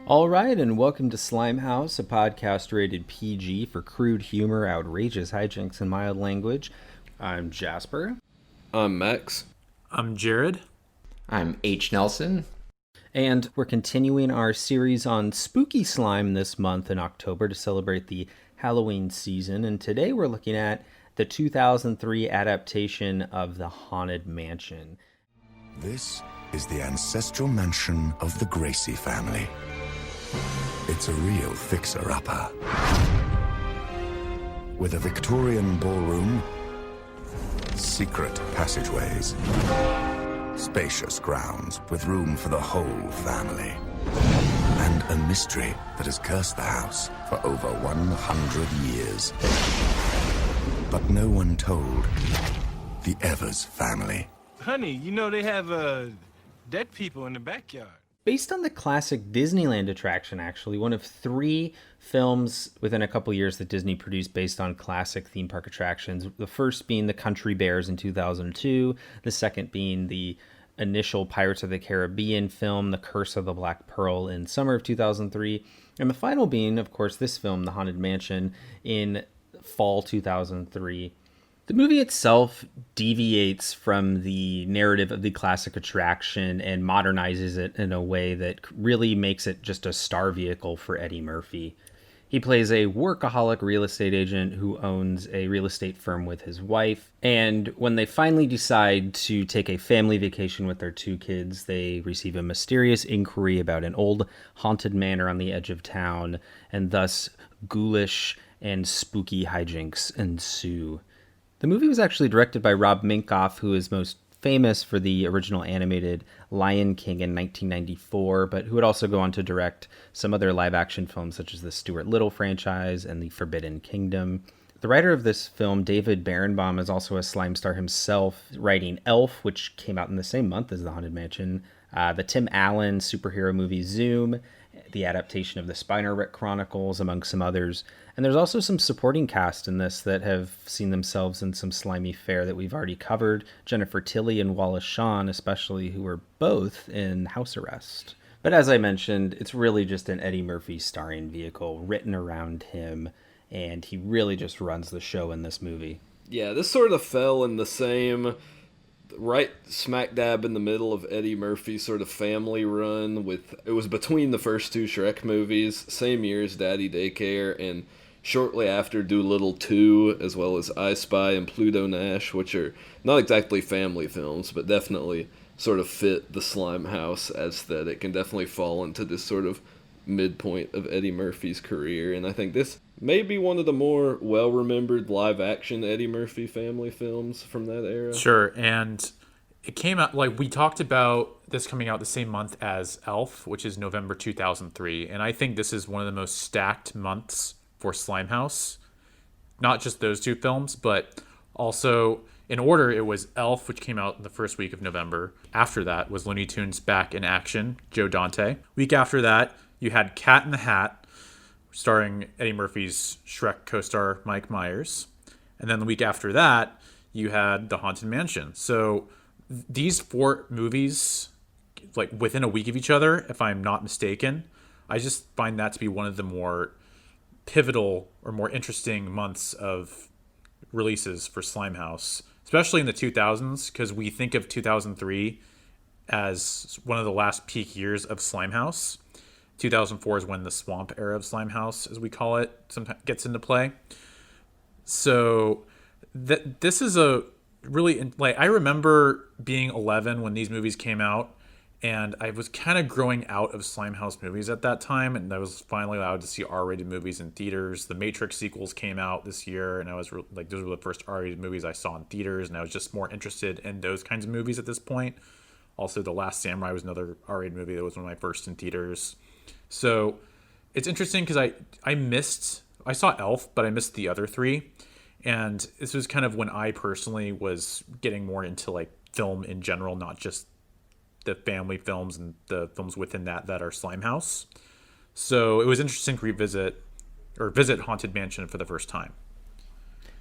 All right, and welcome to Slimehouse, a podcast rated PG for crude humor, outrageous hijinks, and mild language. I'm Jasper. I'm Max. I'm Jared. I'm H. Nelson. And we're continuing our series on spooky slime this month in October to celebrate the Halloween season. And today we're looking at the 2003 adaptation of The Haunted Mansion. This is the ancestral mansion of the Gracie family. It's a real fixer-upper. With a Victorian ballroom, secret passageways, spacious grounds with room for the whole family, and a mystery that has cursed the house for over 100 years. But no one told the Evers family. Honey, you know they have dead people in the backyard. Based on the classic Disneyland attraction, actually, one of three films within a couple years that Disney produced based on classic theme park attractions. The first being The Country Bears in 2002, the second being the initial Pirates of the Caribbean film, The Curse of the Black Pearl, in summer of 2003, and the final being, of course, this film, The Haunted Mansion, in fall 2003. The movie itself deviates from the narrative of the classic attraction and modernizes it in a way that really makes it just a star vehicle for Eddie Murphy. He plays a workaholic real estate agent who owns a real estate firm with his wife. And when they finally decide to take a family vacation with their two kids, they receive a mysterious inquiry about an old haunted manor on the edge of town, and thus ghoulish and spooky hijinks ensue. The movie was actually directed by Rob Minkoff, who is most famous for the original animated Lion King in 1994, but who would also go on to direct some other live-action films such as the Stuart Little franchise and The Forbidden Kingdom. The writer of this film, David Berenbaum, is also a slime star himself, writing Elf, which came out in the same month as The Haunted Mansion, the Tim Allen superhero movie Zoom, the adaptation of the Spiner Rick Chronicles, among some others. And there's also some supporting cast in this that have seen themselves in some slimy fare that we've already covered. Jennifer Tilly and Wallace Shawn, especially, who were both in House Arrest. But as I mentioned, it's really just an Eddie Murphy starring vehicle written around him, and he really just runs the show in this movie. Yeah, this sort of fell in the same, right smack dab in the middle of Eddie Murphy's sort of family run. It was between the first two Shrek movies, same year as Daddy Daycare, and shortly after Dolittle 2, as well as I Spy and Pluto Nash, which are not exactly family films, but definitely sort of fit the Slimehouse aesthetic and definitely fall into this sort of midpoint of Eddie Murphy's career. And I think this may be one of the more well-remembered live-action Eddie Murphy family films from that era. Sure, and it came out, like, we talked about this coming out the same month as Elf, which is November 2003, and I think this is one of the most stacked months for Slimehouse. Not just those two films, but also in order, it was Elf, which came out in the first week of November. After that was Looney Tunes Back in Action, Joe Dante. Week after that, you had Cat in the Hat, starring Eddie Murphy's Shrek co-star Mike Myers. And then the week after that, you had The Haunted Mansion. So these four movies, like within a week of each other, if I'm not mistaken, I just find that to be one of the more pivotal or more interesting months of releases for Slimehouse, especially in the 2000s, because we think of 2003 as one of the last peak years of Slimehouse. 2004 is when the swamp era of Slimehouse, as we call it, sometimes gets into play. So this is a really, like, I remember being 11 when these movies came out, and I was kind of growing out of Slimehouse movies at that time, and I was finally allowed to see R-rated movies in theaters. The Matrix sequels came out this year, and I was like, those were the first R-rated movies I saw in theaters, and I was just more interested in those kinds of movies at this point. Also, The Last Samurai was another R-rated movie that was one of my first in theaters. So it's interesting because I saw Elf, but I missed the other three, and this was kind of when I personally was getting more into like film in general, not just the family films and the films within that are Slimehouse. So it was interesting to visit Haunted Mansion for the first time.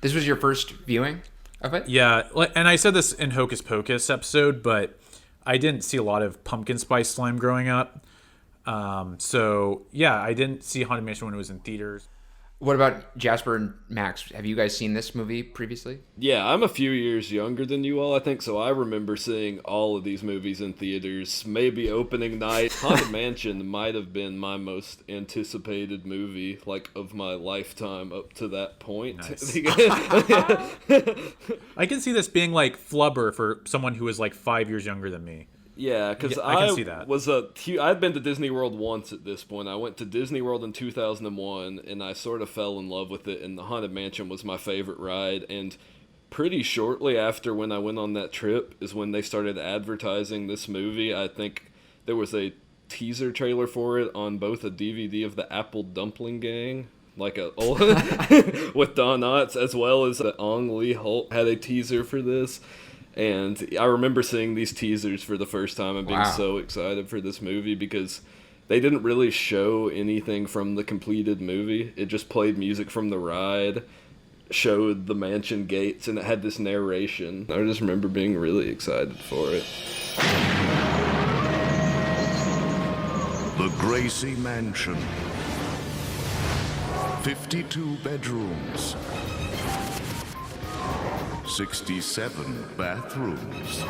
This was your first viewing of it? Yeah, and I said this in Hocus Pocus episode, but I didn't see a lot of pumpkin spice slime growing up. So yeah, I didn't see Haunted Mansion when it was in theaters. What about Jasper and Max? Have you guys seen this movie previously? Yeah, I'm a few years younger than you all, I think, so I remember seeing all of these movies in theaters, maybe opening night. Haunted Mansion might have been my most anticipated movie, like, of my lifetime up to that point. Nice. I can see this being like Flubber for someone who is like 5 years younger than me. Yeah, because I can see that. I'd been to Disney World once at this point. I went to Disney World in 2001, and I sort of fell in love with it, and the Haunted Mansion was my favorite ride, and pretty shortly after when I went on that trip is when they started advertising this movie. I think there was a teaser trailer for it on both a DVD of the Apple Dumpling Gang, like with Don Knotts, as well as Ong Lee Holt had a teaser for this. And I remember seeing these teasers for the first time and being so excited for this movie because they didn't really show anything from the completed movie. It just played music from the ride, showed the mansion gates, and it had this narration. I just remember being really excited for it. The Gracie Mansion. 52 bedrooms. 67 bathrooms.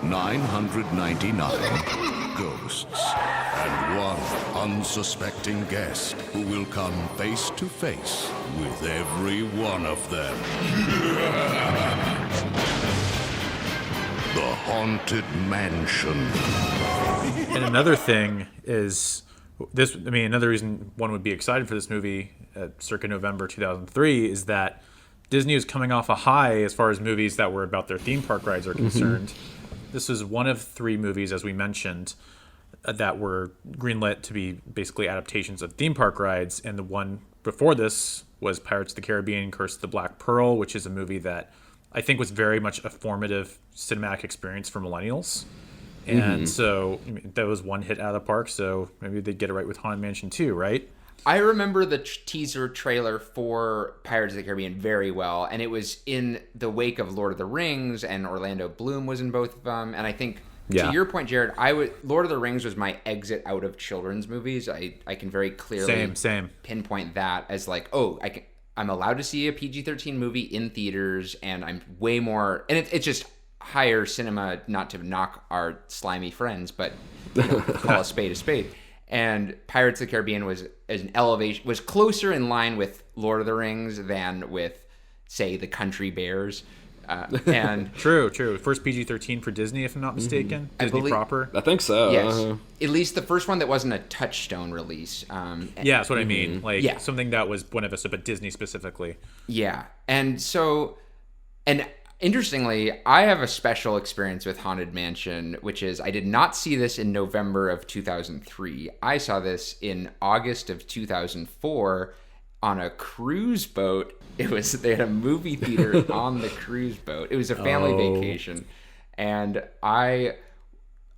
999 ghosts. And one unsuspecting guest who will come face to face with every one of them. The Haunted Mansion. And another thing is this. I mean, another reason one would be excited for this movie, circa November 2003, is that Disney is coming off a high as far as movies that were about their theme park rides are concerned. This was one of 3 movies, as we mentioned, that were greenlit to be basically adaptations of theme park rides. And the one before this was Pirates of the Caribbean, Curse of the Black Pearl, which is a movie that I think was very much a formative cinematic experience for millennials. And so I mean, that was one hit out of the park. So maybe they'd get it right with Haunted Mansion 2, right? I remember the teaser trailer for Pirates of the Caribbean very well, and it was in the wake of Lord of the Rings, and Orlando Bloom was in both of them. And I think, to your point, Jared, Lord of the Rings was my exit out of children's movies. I can very clearly pinpoint that as like, I'm allowed to see a PG-13 movie in theaters, and I'm way more, and it's just higher cinema, not to knock our slimy friends, but call a spade a spade. And Pirates of the Caribbean was an elevation, was closer in line with Lord of the Rings than with, say, the Country Bears. And True. First PG-13 for Disney, if I'm not mistaken. Disney proper. I think so. Yes. At least the first one that wasn't a Touchstone release. Yeah, that's what I mean. Like something that was one of us, but Disney specifically. Yeah. And so, and interestingly, I have a special experience with Haunted Mansion, which is I did not see this in November of 2003. I saw this in August of 2004 on a cruise boat. They had a movie theater on the cruise boat. It was a family vacation, and I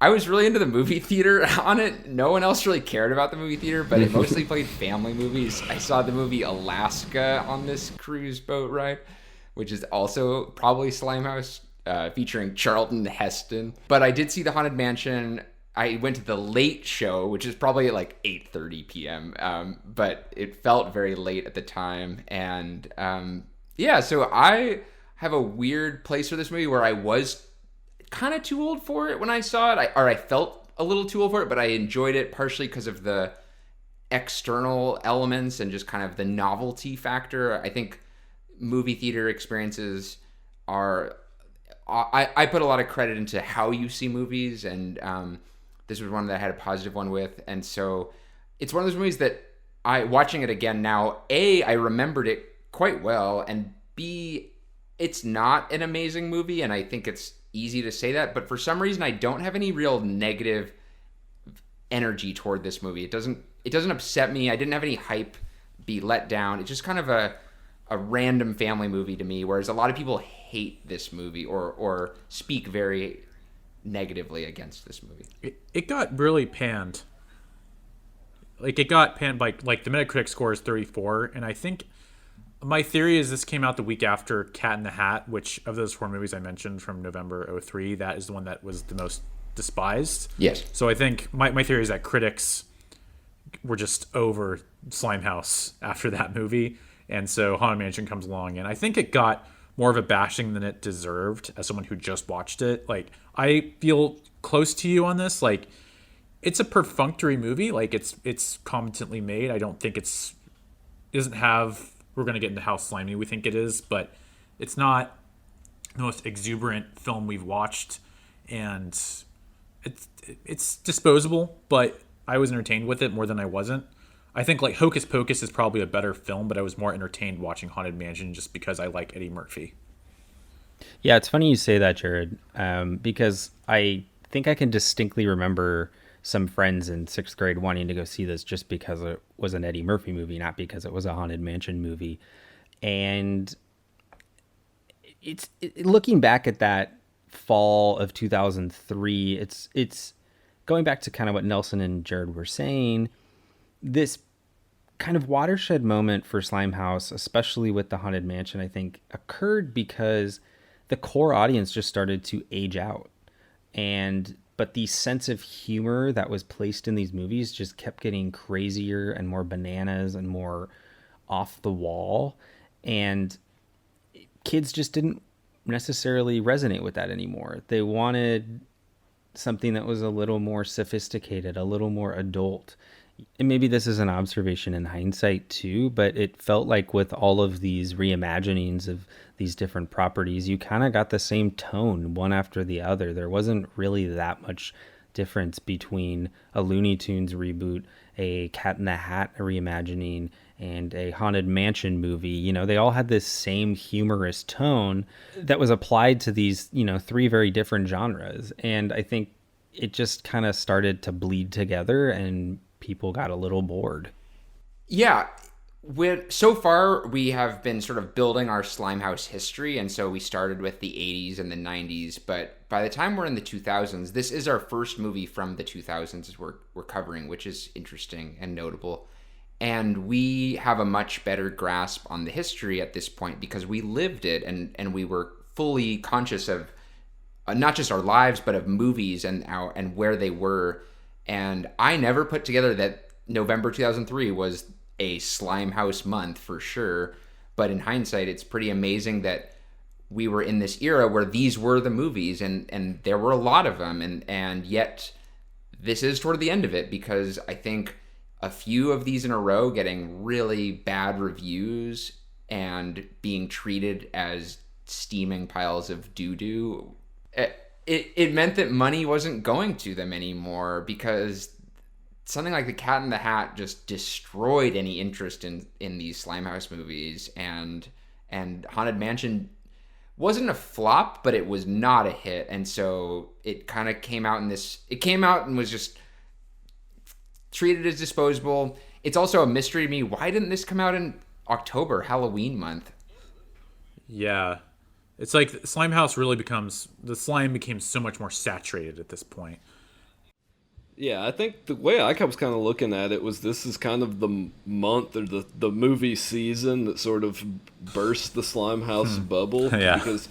was really into the movie theater on it. No one else really cared about the movie theater, but it mostly played family movies. I saw the movie Alaska on this cruise boat ride, which is also probably Slimehouse, featuring Charlton Heston. But I did see the Haunted Mansion. I went to the late show, which is probably at like 8:30 p.m., but it felt very late at the time. And so I have a weird place for this movie where I was kind of too old for it when I saw it, I felt a little too old for it, but I enjoyed it partially because of the external elements and just kind of the novelty factor. I think movie theater experiences are, I put a lot of credit into how you see movies, and this was one that I had a positive one with. And so it's one of those movies that watching it again now, A, I remembered it quite well, and B, it's not an amazing movie, and I think it's easy to say that, but for some reason I don't have any real negative energy toward this movie. It doesn't upset me. I didn't have any hype be let down. It's just kind of a random family movie to me, whereas a lot of people hate this movie or speak very negatively against this movie. It got really panned. Like, it got panned by, like, the Metacritic score is 34, and I think my theory is this came out the week after Cat in the Hat, which of those 4 movies I mentioned from November 2003, that is the one that was the most despised. Yes. So I think my theory is that critics were just over Slimehouse after that movie. And so Haunted Mansion comes along, and I think it got more of a bashing than it deserved as someone who just watched it. Like, I feel close to you on this. Like, it's a perfunctory movie. Like, it's competently made. I don't think it doesn't have, we're going to get into how slimy we think it is, but it's not the most exuberant film we've watched. And it's disposable, but I was entertained with it more than I wasn't. I think like Hocus Pocus is probably a better film, but I was more entertained watching Haunted Mansion just because I like Eddie Murphy. Yeah, it's funny you say that, Jared, because I think I can distinctly remember some friends in 6th grade wanting to go see this just because it was an Eddie Murphy movie, not because it was a Haunted Mansion movie. And looking back at that fall of 2003, it's going back to kind of what Nelson and Jared were saying. This kind of watershed moment for Slimehouse, especially with the Haunted Mansion, I think occurred because the core audience just started to age out. But the sense of humor that was placed in these movies just kept getting crazier and more bananas and more off the wall. And kids just didn't necessarily resonate with that anymore. They wanted something that was a little more sophisticated, a little more adult. And maybe this is an observation in hindsight too, but it felt like with all of these reimaginings of these different properties, you kind of got the same tone one after the other. There wasn't really that much difference between a Looney Tunes reboot, a Cat in the Hat reimagining, and a Haunted Mansion movie. You know, they all had this same humorous tone that was applied to these, you know, three very different genres. And I think it just kind of started to bleed together and people got a little bored. Yeah. So far, we have been sort of building our Slimehouse history, and so we started with the 80s and the 90s, but by the time we're in the 2000s, this is our first movie from the 2000s we're covering, which is interesting and notable. And we have a much better grasp on the history at this point because we lived it and we were fully conscious of not just our lives, but of movies and where they were. And I never put together that November 2003 was a Slimehouse month for sure. But in hindsight, it's pretty amazing that we were in this era where these were the movies and there were a lot of them. And yet this is toward the end of it because I think a few of these in a row getting really bad reviews and being treated as steaming piles of doo-doo, it meant that money wasn't going to them anymore because something like The Cat in the Hat just destroyed any interest in these Slimehouse movies, and Haunted Mansion wasn't a flop, but it was not a hit, and so it kind of came out and was just treated as disposable. It's also a mystery to me. Why didn't this come out in October, Halloween month? Yeah. It's like Slimehouse the slime became so much more saturated at this point. Yeah, I think the way I was kind of looking at it was this is kind of the month or the movie season that sort of burst the Slimehouse bubble. Yeah. Because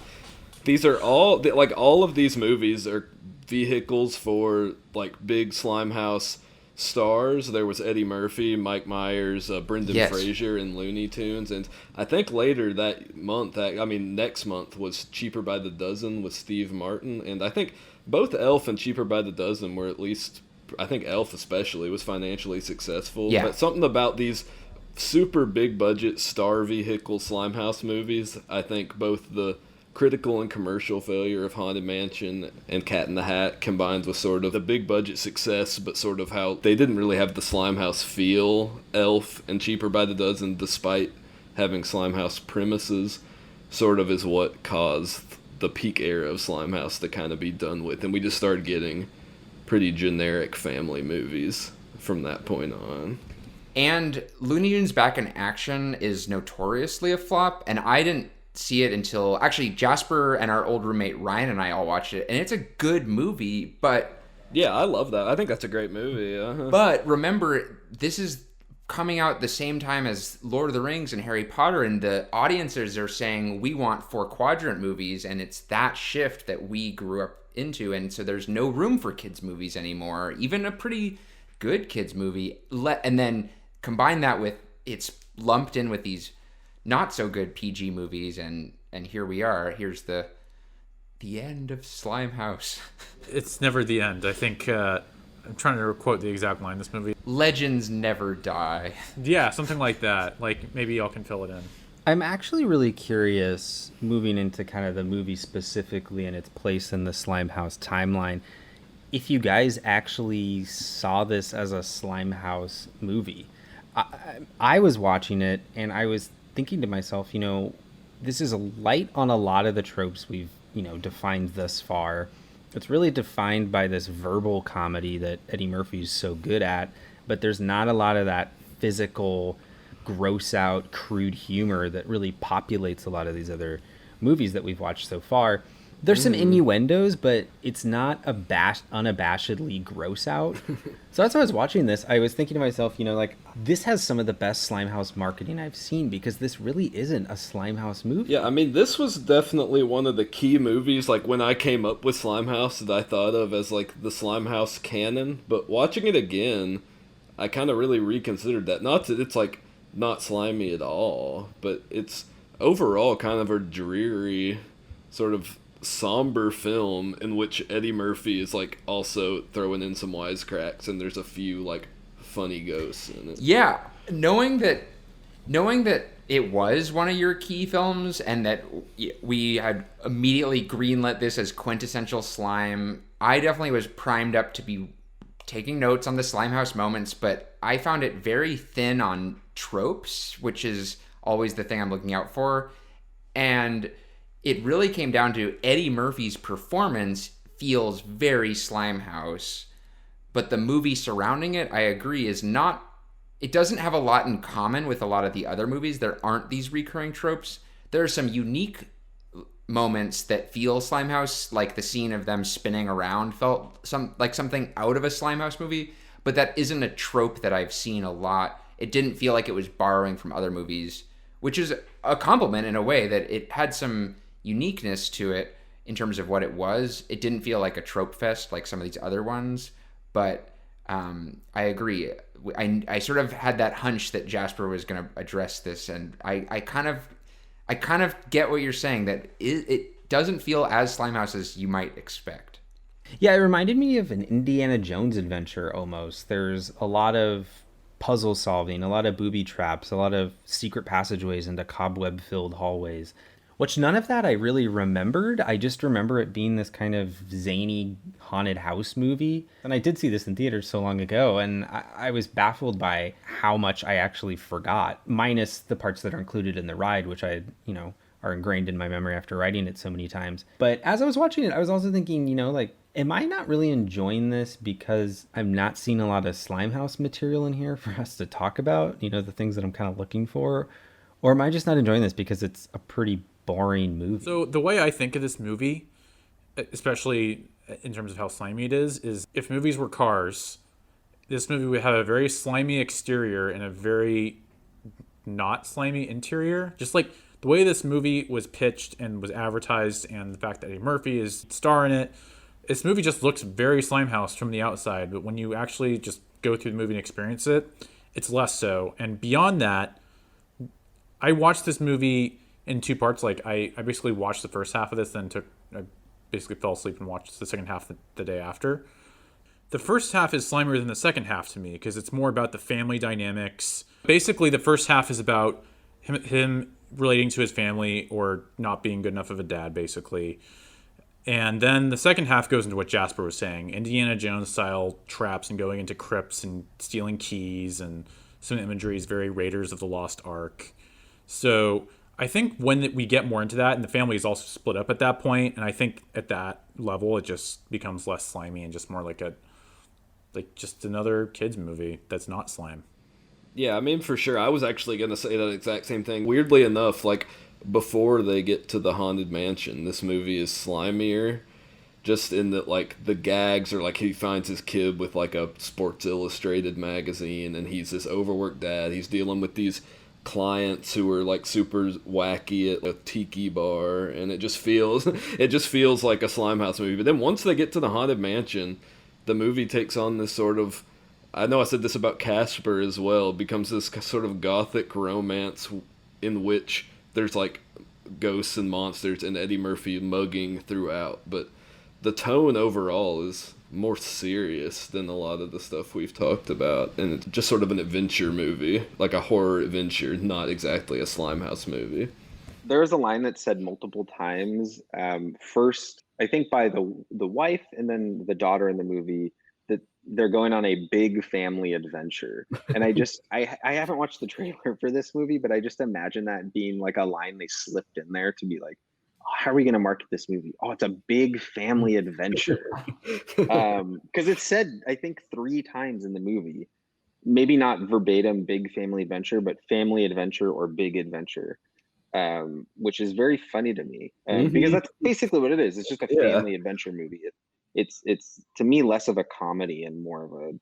these are all of these movies are vehicles for like big Slimehouse stars. There was Eddie Murphy, Mike Myers, Brendan Fraser, and Looney Tunes. And I think later that month, next month was Cheaper by the Dozen with Steve Martin. And I think both Elf and Cheaper by the Dozen were at least, I think Elf especially, was financially successful. Yeah. But something about these super big budget star vehicle Slimehouse movies, I think both the critical and commercial failure of Haunted Mansion and Cat in the Hat combined with sort of the big budget success, but sort of how they didn't really have the Slimehouse feel, Elf and Cheaper by the Dozen, despite having Slimehouse premises, sort of is what caused the peak era of Slimehouse to kind of be done with. And we just started getting pretty generic family movies from that point on. And Looney Tunes Back in Action is notoriously a flop, and I didn't see it until actually Jasper and our old roommate Ryan and I all watched it, and it's a good movie, but yeah, I love that. I think that's a great movie. But remember, this is coming out the same time as Lord of the Rings and Harry Potter, and the audiences are saying we want 4-quadrant movies, and it's that shift that we grew up into, and so there's no room for kids movies anymore, even a pretty good kids movie. And then combine that with it's lumped in with these not so good PG movies, and here we are. Here's the end of Slimehouse. It's never the end. I think I'm trying to quote the exact line in this movie. Legends never die. Yeah, something like that. Like, maybe y'all can fill it in. I'm actually really curious, moving into kind of the movie specifically and its place in the Slimehouse timeline, if you guys actually saw this as a Slimehouse movie. I was watching it and I was thinking to myself, this is a light on a lot of the tropes we've, defined thus far. It's really defined by this verbal comedy that Eddie Murphy's so good at, but there's not a lot of that physical, gross out, crude humor that really populates a lot of these other movies that we've watched so far. There's some innuendos, but it's not unabashedly gross out. So that's why I was watching this. I was thinking to myself, this has some of the best Slimehouse marketing I've seen, because this really isn't a Slimehouse movie. Yeah, I mean, this was definitely one of the key movies, like, when I came up with Slimehouse, that I thought of as, like, the Slimehouse canon. But watching it again, I kind of really reconsidered that. Not that it's, like, not slimy at all, but it's overall kind of a dreary, sort of somber film in which Eddie Murphy is, like, also throwing in some wisecracks, and there's a few, like, funny ghosts in it. Yeah, knowing that it was one of your key films and that we had immediately greenlit this as quintessential slime, I definitely was primed up to be taking notes on the Slimehouse moments, but I found it very thin on tropes, which is always the thing I'm looking out for. And it really came down to Eddie Murphy's performance feels very Slimehouse, but the movie surrounding it, I agree, it doesn't have a lot in common with a lot of the other movies. There aren't these recurring tropes. There are some unique moments that feel Slimehouse, like the scene of them spinning around felt like something out of a Slimehouse movie, but that isn't a trope that I've seen a lot. It didn't feel like it was borrowing from other movies, which is a compliment in a way, that it had some uniqueness to it in terms of what it was. It didn't feel like a trope fest like some of these other ones, but I agree. I sort of had that hunch that Jasper was going to address this, and I kind of get what you're saying, that it doesn't feel as Slimehouse as you might expect. Yeah, it reminded me of an Indiana Jones adventure almost. There's a lot of puzzle solving, a lot of booby traps, a lot of secret passageways into cobweb-filled hallways, which none of that I really remembered. I just remember it being this kind of zany haunted house movie. And I did see this in theaters so long ago, and I was baffled by how much I actually forgot, minus the parts that are included in the ride, which are ingrained in my memory after writing it so many times. But as I was watching it, I was also thinking, am I not really enjoying this because I'm not seeing a lot of Slimehouse material in here for us to talk about, the things that I'm kind of looking for? Or am I just not enjoying this because it's a pretty boring movie? So the way I think of this movie, especially in terms of how slimy it is if movies were cars, this movie would have a very slimy exterior and a very not slimy interior. Just like the way this movie was pitched and was advertised, and the fact that Eddie Murphy is starring in it, this movie just looks very Slimehouse from the outside, but when you actually just go through the movie and experience it, it's less so. And beyond that, I watched this movie in two parts. Like, I basically watched the first half of this, then I basically fell asleep and watched the second half the day after. The first half is slimier than the second half to me, because it's more about the family dynamics. Basically, the first half is about him relating to his family, or not being good enough of a dad, basically. And then the second half goes into what Jasper was saying, Indiana Jones style traps and going into crypts and stealing keys, and some imagery is very Raiders of the Lost Ark. So I think when we get more into that, and the family is also split up at that point, and I think at that level it just becomes less slimy and just more like just another kids movie that's not slime. Yeah, I mean, for sure. I was actually going to say that exact same thing. Weirdly enough, like, before they get to the Haunted Mansion, this movie is slimier. Just in that, like, the gags are, like, he finds his kid with, like, a Sports Illustrated magazine, and he's this overworked dad. He's dealing with these clients who are like super wacky at a tiki bar, and it just feels like a Slimehouse movie. But then once they get to the haunted mansion, the movie takes on this sort of, I know I said this about Casper as well, becomes this sort of gothic romance in which there's like ghosts and monsters and Eddie Murphy mugging throughout, but the tone overall is more serious than a lot of the stuff we've talked about, and it's just sort of an adventure movie, like a horror adventure, not exactly a Slimehouse movie. There was a line that said multiple times, first I think by the wife and then the daughter in the movie, that they're going on a big family adventure. And I haven't watched the trailer for this movie, but I just imagine that being like a line they slipped in there to be like, oh, how are we going to market this movie? Oh, it's a big family adventure. Because it's said, I think, 3 times in the movie, maybe not verbatim big family adventure, but family adventure or big adventure, which is very funny to me, because that's basically what it is. It's just a family adventure movie. It's to me less of a comedy and more of a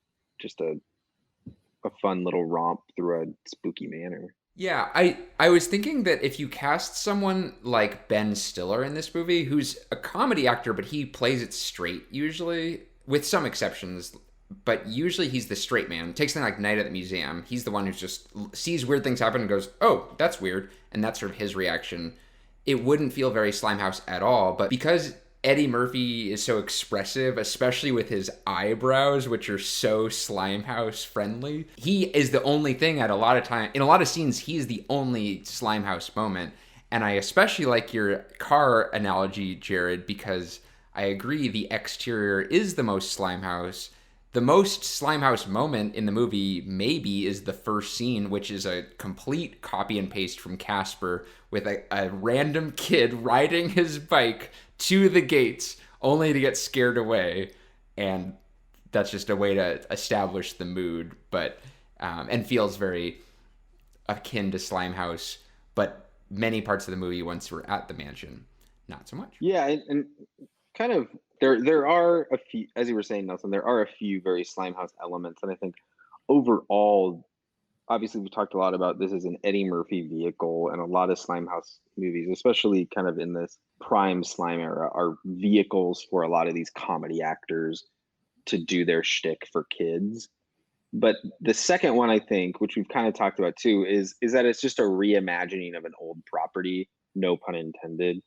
fun little romp through a spooky manor. Yeah, I was thinking that if you cast someone like Ben Stiller in this movie, who's a comedy actor, but he plays it straight usually, with some exceptions, but usually he's the straight man. Take something like Night at the Museum. He's the one who just sees weird things happen and goes, oh, that's weird. And that's sort of his reaction. It wouldn't feel very Slimehouse at all, but because Eddie Murphy is so expressive, especially with his eyebrows, which are so Slimehouse friendly. He is the only thing at a lot of time, in a lot of scenes, he's the only Slimehouse moment. And I especially like your car analogy, Jared, because I agree the exterior is the most Slimehouse. The most Slimehouse moment in the movie maybe is the first scene, which is a complete copy and paste from Casper, with a random kid riding his bike to the gates only to get scared away. And that's just a way to establish the mood, but and feels very akin to Slimehouse. But many parts of the movie, once we're at the mansion, not so much. Yeah, and kind of there are a few, as you were saying, Nelson, there are a few very Slimehouse elements, and I think overall, obviously we talked a lot about this as an Eddie Murphy vehicle, and a lot of Slimehouse movies, especially kind of in this prime slime era, are vehicles for a lot of these comedy actors to do their shtick for kids. But the second one, I think, which we've kind of talked about too, is that it's just a reimagining of an old property, no pun intended,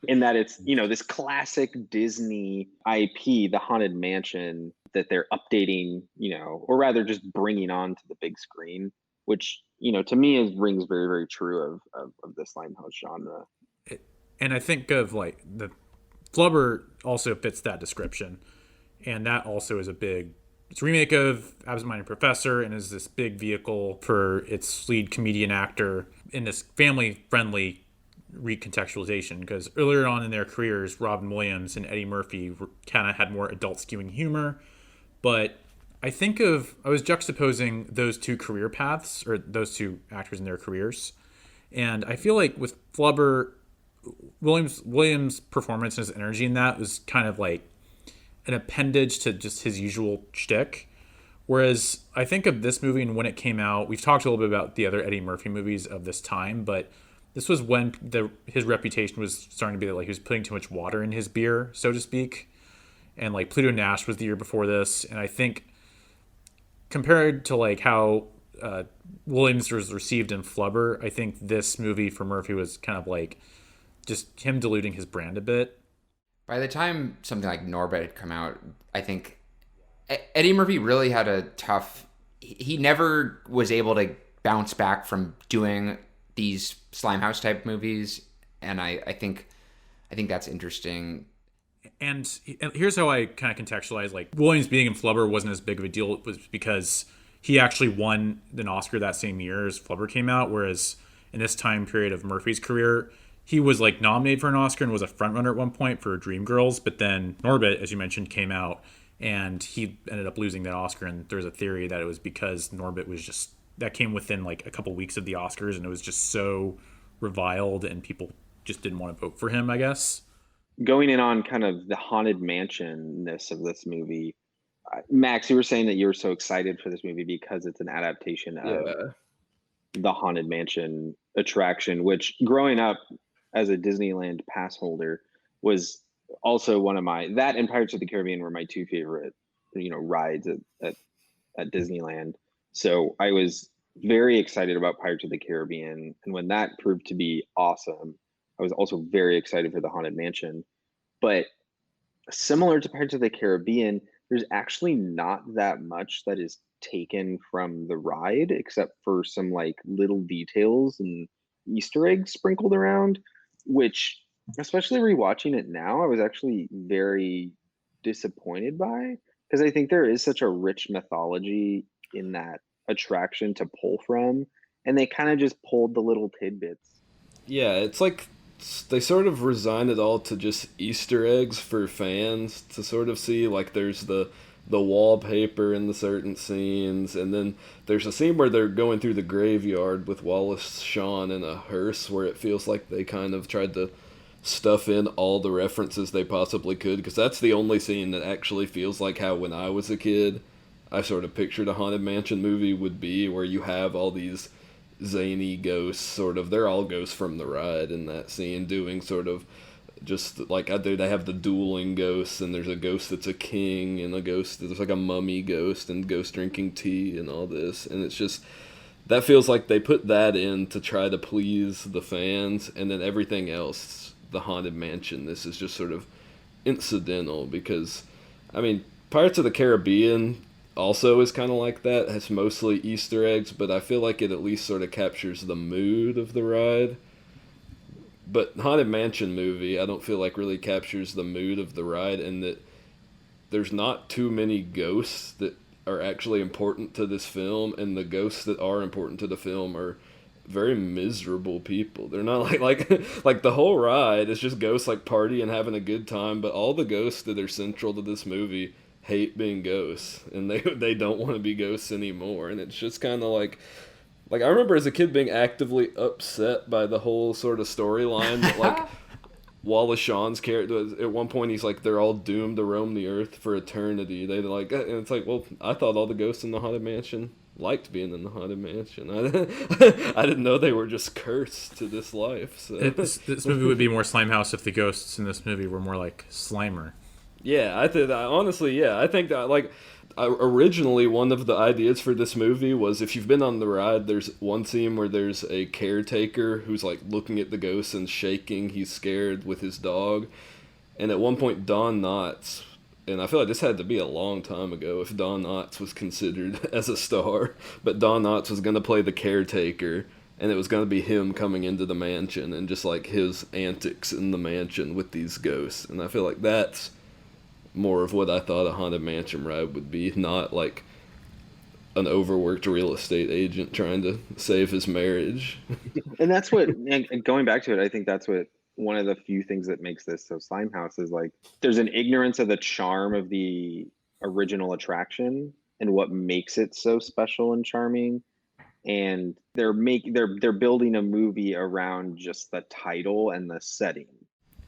in that it's, this classic Disney IP, the Haunted Mansion, that they're updating, or rather just bringing on to the big screen, which, to me rings very, very true of the Slimehouse genre. And I think of like the Flubber also fits that description. And that also is it's a remake of Absent-Minded Professor, and is this big vehicle for its lead comedian actor in this family-friendly recontextualization, because earlier on in their careers, Robin Williams and Eddie Murphy kind of had more adult skewing humor. But I was juxtaposing those two career paths, or those two actors in their careers. And I feel like with Flubber, Williams' performance and his energy in that was kind of like an appendage to just his usual shtick. Whereas I think of this movie and when it came out, we've talked a little bit about the other Eddie Murphy movies of this time, but this was when his reputation was starting to be like he was putting too much water in his beer, so to speak. And like Pluto Nash was the year before this. And I think compared to like how Williams was received in Flubber, I think this movie for Murphy was kind of like just him diluting his brand a bit. By the time something like Norbit had come out, I think Eddie Murphy really had a tough... He never was able to bounce back from doing these Slimehouse type movies, and I think that's interesting. And here's how I kind of contextualize, like, Williams being in Flubber wasn't as big of a deal. It was because he actually won an Oscar that same year as Flubber came out, whereas in this time period of Murphy's career, he was like nominated for an Oscar and was a frontrunner at one point for Dreamgirls, but then Norbit, as you mentioned, came out and he ended up losing that Oscar. And there's a theory that it was because Norbit was just, that came within like a couple weeks of the Oscars, and it was just so reviled and people just didn't want to vote for him, I guess. Going in on kind of the Haunted Mansion-ness of this movie, Max, you were saying that you were so excited for this movie because it's an adaptation of the Haunted Mansion attraction, which growing up as a Disneyland pass holder was also one of my, that and Pirates of the Caribbean were my two favorite, rides at Disneyland. So I was very excited about Pirates of the Caribbean. And when that proved to be awesome, I was also very excited for the Haunted Mansion. But similar to Pirates of the Caribbean, there's actually not that much that is taken from the ride except for some like little details and Easter eggs sprinkled around, which, especially rewatching it now, I was actually very disappointed by, because I think there is such a rich mythology in that attraction to pull from, and they kind of just pulled the little tidbits. Yeah, it's like they sort of resign it all to just Easter eggs for fans to sort of see. Like there's the wallpaper in the certain scenes, and then there's a scene where they're going through the graveyard with Wallace, Shawn, and a hearse, where it feels like they kind of tried to stuff in all the references they possibly could, because that's the only scene that actually feels like how when I was a kid I sort of pictured a Haunted Mansion movie would be, where you have all these zany ghosts, sort of, they're all ghosts from the ride in that scene, doing sort of just like they have the dueling ghosts, and there's a ghost that's a king, and a ghost there's like a mummy ghost, and ghost drinking tea and all this, and it's just, that feels like they put that in to try to please the fans, and then everything else, the Haunted Mansion, this is just sort of incidental, because I mean Pirates of the Caribbean also is kind of like that. It's mostly Easter eggs, but I feel like it at least sort of captures the mood of the ride. But Haunted Mansion movie, I don't feel like really captures the mood of the ride, and that there's not too many ghosts that are actually important to this film, and the ghosts that are important to the film are very miserable people. They're not like the whole ride is just ghosts like partying and having a good time, but all the ghosts that are central to this movie hate being ghosts, and they don't want to be ghosts anymore, and it's just kind of like I remember as a kid being actively upset by the whole sort of storyline that like Wallace Shawn's character, at one point he's like, they're all doomed to roam the earth for eternity. They like, and it's like, well, I thought all the ghosts in the Haunted Mansion liked being in the Haunted Mansion. I didn't know they were just cursed to this life. So This movie would be more Slimehouse if the ghosts in this movie were more like Slimer. Yeah, I think honestly, yeah, I think that originally one of the ideas for this movie was, if you've been on the ride, there's one scene where there's a caretaker who's like looking at the ghosts and shaking, he's scared, with his dog, and at one point Don Knotts, and I feel like this had to be a long time ago if Don Knotts was considered as a star, but Don Knotts was going to play the caretaker, and it was going to be him coming into the mansion and just like his antics in the mansion with these ghosts, and I feel like that's more of what I thought a Haunted Mansion ride would be, not like an overworked real estate agent trying to save his marriage. And that's what, and going back to it, I think that's what one of the few things that makes this so Slimehouse is, like, there's an ignorance of the charm of the original attraction and what makes it so special and charming. And they're building a movie around just the title and the setting.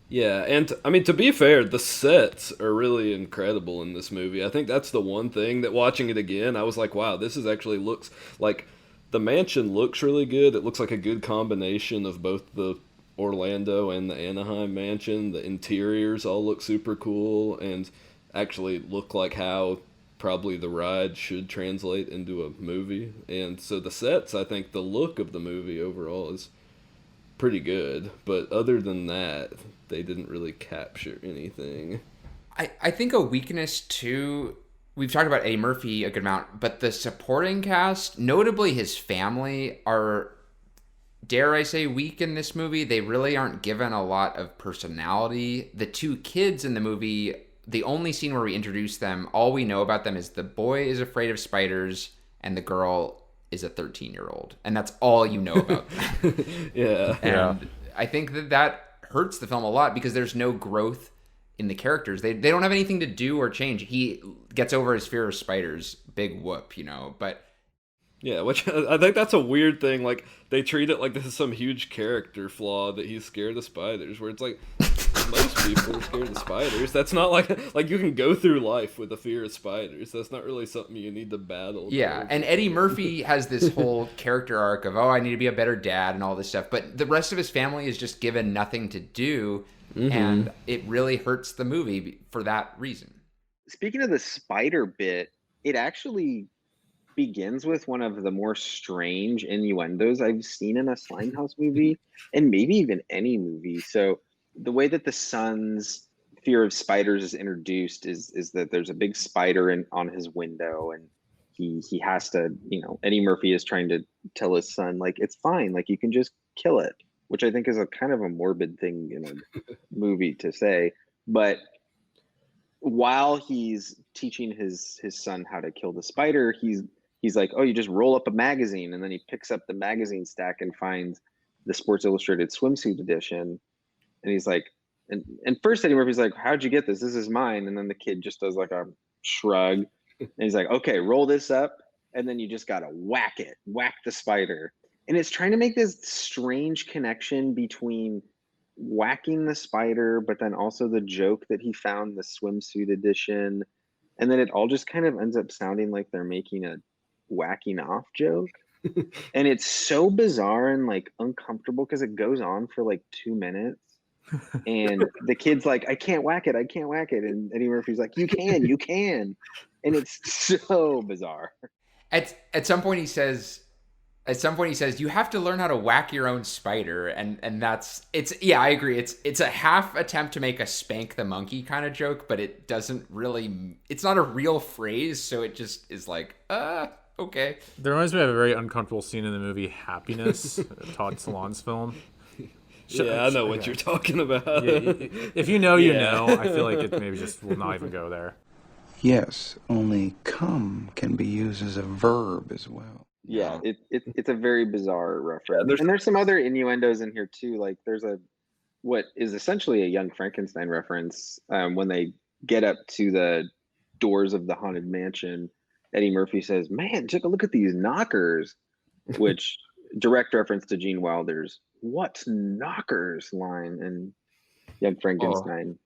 Yeah, and I mean, to be fair, the sets are really incredible in this movie. I think that's the one thing that, watching it again, I was like, wow, this is actually looks like, the mansion looks really good. It looks like a good combination of both the Orlando and the Anaheim mansion. The interiors all look super cool and actually look like how probably the ride should translate into a movie. And so the sets, I think the look of the movie overall is pretty good, but other than that, they didn't really capture anything. I think a weakness too, we've talked about Eddie Murphy a good amount, but the supporting cast, notably his family, are, dare I say, weak in this movie. They really aren't given a lot of personality. The two kids in the movie, the only scene where we introduce them, all we know about them is the boy is afraid of spiders and the girl is a 13-year-old, and that's all you know about them. Yeah. And I think that hurts the film a lot because there's no growth in the characters. They don't have anything to do or change. He gets over his fear of spiders, big whoop, but yeah, which I think that's a weird thing. Like, they treat it like this is some huge character flaw that he's scared of spiders, where it's like, Most people are scared of spiders. That's not like you can go through life with a fear of spiders. That's not really something you need to battle. Yeah, towards. and Eddie Murphy has this whole character arc of, oh, I need to be a better dad and all this stuff, but the rest of his family is just given nothing to do, and it really hurts the movie for that reason. Speaking of the spider bit, it actually begins with one of the more strange innuendos I've seen in a Slimehouse movie, and maybe even any movie. So the way that the son's fear of spiders is introduced is that there's a big spider on his window, and he has to, Eddie Murphy is trying to tell his son, like, it's fine, like, you can just kill it, which I think is a kind of a morbid thing in a movie to say. But while he's teaching his son how to kill the spider, he's like, oh, you just roll up a magazine, and then he picks up the magazine stack and finds the Sports Illustrated swimsuit edition, and he's like, and first Eddie Murphy's like, how'd you get this? This is mine. And then the kid just does like a shrug, and he's like, okay, roll this up, and then you just gotta whack the spider. And it's trying to make this strange connection between whacking the spider, but then also the joke that he found the swimsuit edition, and then it all just kind of ends up sounding like they're making a whacking off joke. And it's so bizarre and like uncomfortable because it goes on for like 2 minutes. And the kid's like, I can't whack it. And Eddie Murphy's like, you can. And it's so bizarre. At some point he says, you have to learn how to whack your own spider, and yeah, I agree. It's a half attempt to make a spank the monkey kind of joke, but it doesn't really, it's not a real phrase, so it just is like, okay. There reminds me of a very uncomfortable scene in the movie Happiness, Todd Solondz film. I know what you're talking about. Yeah, if you know, you know. I feel like it maybe just will not even go there. Yes, only come can be used as a verb as well. Yeah, it's a very bizarre reference. And there's some other innuendos in here too. Like there's what is essentially a Young Frankenstein reference. When they get up to the doors of the haunted mansion, Eddie Murphy says, man, take a look at these knockers, which direct reference to Gene Wilder's "What's knockers" line in Young Frankenstein.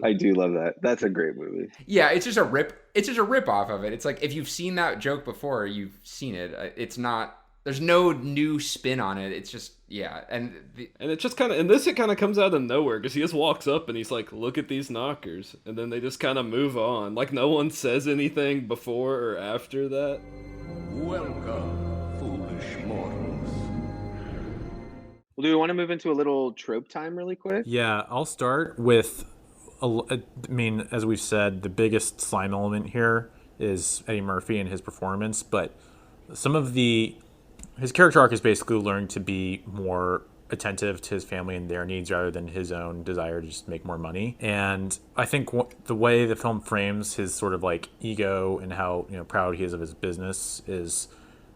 I do love that. That's a great movie. Yeah, it's just a rip off of it. It's like, if you've seen that joke before, you've seen it. It's not, there's no new spin on it. It's just, yeah. And it just kind of, and this, it kind of comes out of nowhere because he just walks up and he's like, look at these knockers. And then they just kind of move on. Like no one says anything before or after that. Welcome, foolish mortals. Well, do we want to move into a little trope time really quick? Yeah, I'll start with, I mean, as we've said, the biggest slime element here is Eddie Murphy and his performance, but some of his character arc is basically learning to be more attentive to his family and their needs rather than his own desire to just make more money. And I think the way the film frames his sort of like ego and how proud he is of his business is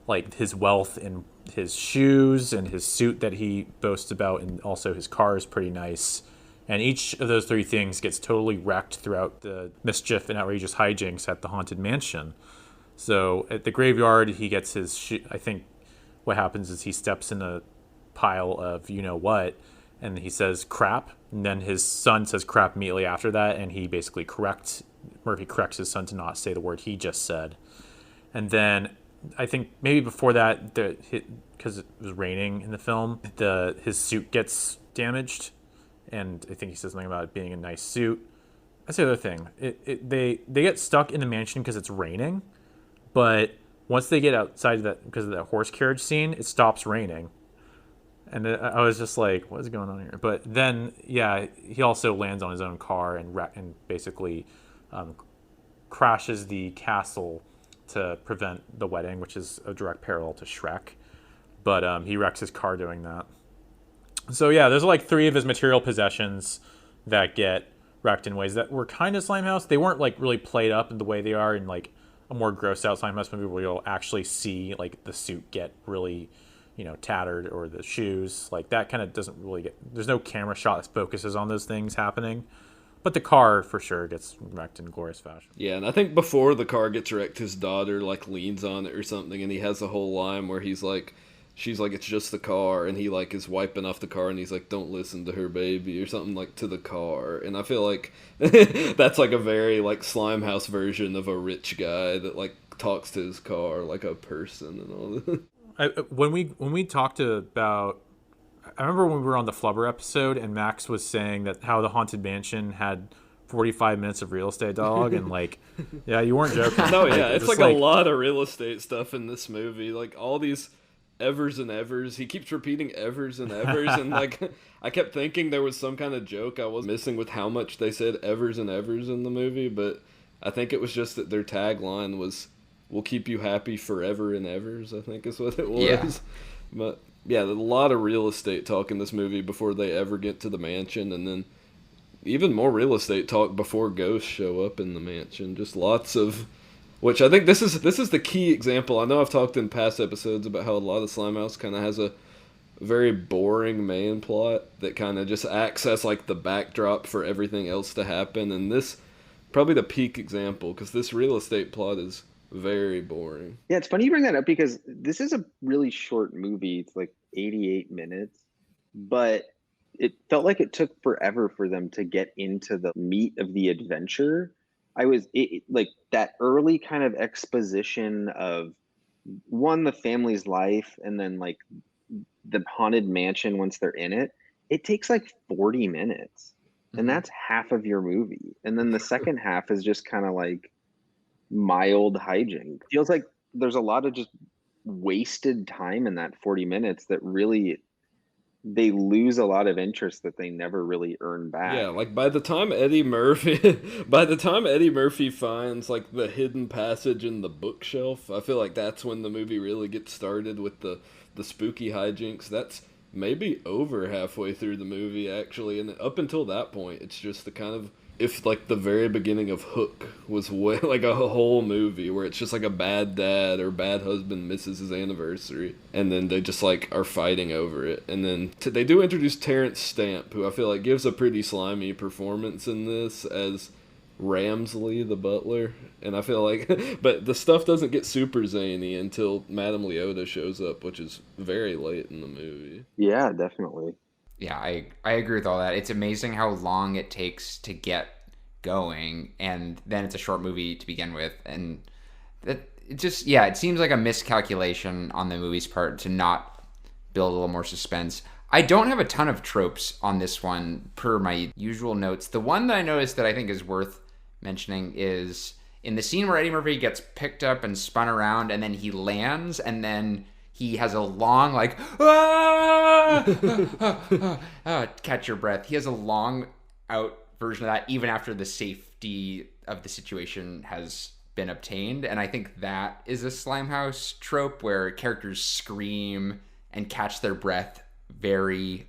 like his wealth and his shoes and his suit that he boasts about, and also his car is pretty nice. And each of those three things gets totally wrecked throughout the mischief and outrageous hijinks at the haunted mansion. So at the graveyard, he gets his I think what happens is he steps in a pile of what, and he says crap, and then his son says crap immediately after that, and he basically Murphy corrects his son to not say the word he just said. And then I think maybe before that, because it was raining in the film, his suit gets damaged, and I think he says something about it being a nice suit. That's the other thing. They get stuck in the mansion because it's raining, but once they get outside of that, because of that horse carriage scene, it stops raining. And I was just like, what is going on here? But then, yeah, he also lands on his own car and basically crashes the castle to prevent the wedding, which is a direct parallel to Shrek. But he wrecks his car doing that. So yeah, there's like three of his material possessions that get wrecked in ways that were kind of Slimehouse. They weren't like really played up in the way they are in like a more gross out Slimehouse movie where you'll actually see like the suit get really, tattered, or the shoes. Like that kind of doesn't really there's no camera shot that focuses on those things happening. But the car for sure gets wrecked in glorious fashion. Yeah, and I think before the car gets wrecked, his daughter like leans on it or something, and he has a whole line where he's like, she's like, it's just the car, and he like is wiping off the car, and he's like, don't listen to her, baby, or something like to the car. And I feel like that's like a very like Slimehouse version of a rich guy that like talks to his car like a person and all that. When we talked about, I remember when we were on the Flubber episode, and Max was saying that how the Haunted Mansion had 45 minutes of real estate dialogue, and like, yeah, you weren't joking. No, Like, yeah, it's just like a lot of real estate stuff in this movie. Like all these evers and evers. He keeps repeating evers and evers, and like I kept thinking there was some kind of joke I was missing with how much they said evers and evers in the movie, but I think it was just that their tagline was "We'll keep you happy forever and evers." I think is what it was. Yeah. But yeah, a lot of real estate talk in this movie before they ever get to the mansion, and then even more real estate talk before ghosts show up in the mansion. Just lots of, which I think this is the key example. I know I've talked in past episodes about how a lot of Slimehouse kind of has a very boring main plot that kind of just acts as like the backdrop for everything else to happen, and this probably the peak example because this real estate plot is very boring. Yeah, it's funny you bring that up because this is a really short movie. It's like 88 minutes, but it felt like it took forever for them to get into the meat of the adventure. Like that early kind of exposition of one, the family's life, and then like the haunted mansion once they're in it. It takes like 40 minutes, and that's half of your movie. And then the second half is just kind of like mild hijink. Feels like there's a lot of just wasted time in that 40 minutes that really they lose a lot of interest that they never really earn back. Yeah, like by the time Eddie Murphy finds like the hidden passage in the bookshelf, I feel like that's when the movie really gets started with the spooky hijinks. That's maybe over halfway through the movie actually, and up until that point it's just the kind of, if like the very beginning of Hook was way, like a whole movie where it's just like a bad dad or bad husband misses his anniversary and then they just like are fighting over it, and then they do introduce Terrence Stamp, who I feel like gives a pretty slimy performance in this as Ramsley the butler, and I feel like but the stuff doesn't get super zany until Madame Leota shows up, which is very late in the movie. Yeah, definitely. Yeah, I agree with all that. It's amazing how long it takes to get going, and then it's a short movie to begin with, and it just, yeah, it seems like a miscalculation on the movie's part to not build a little more suspense. I don't have a ton of tropes on this one per my usual notes. The one that I noticed that I think is worth mentioning is in the scene where Eddie Murphy gets picked up and spun around, and then he lands, and then he has a long, like, catch your breath. He has a long out version of that, even after the safety of the situation has been obtained. And I think that is a Slimehouse trope where characters scream and catch their breath, very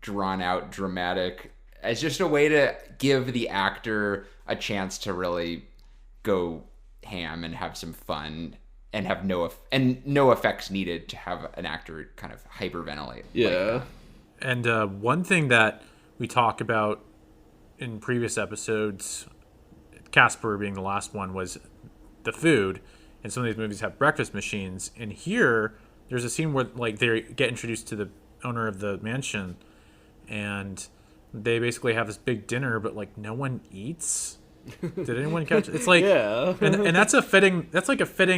drawn out, dramatic, as just a way to give the actor a chance to really go ham and have some fun and have no effects needed to have an actor kind of hyperventilate. Yeah. And one thing that we talk about in previous episodes, Casper being the last one, was the food. And some of these movies have breakfast machines. And here, there's a scene where like they get introduced to the owner of the mansion, and they basically have this big dinner, but like no one eats. Did anyone catch it? It's like, yeah. and that's a fitting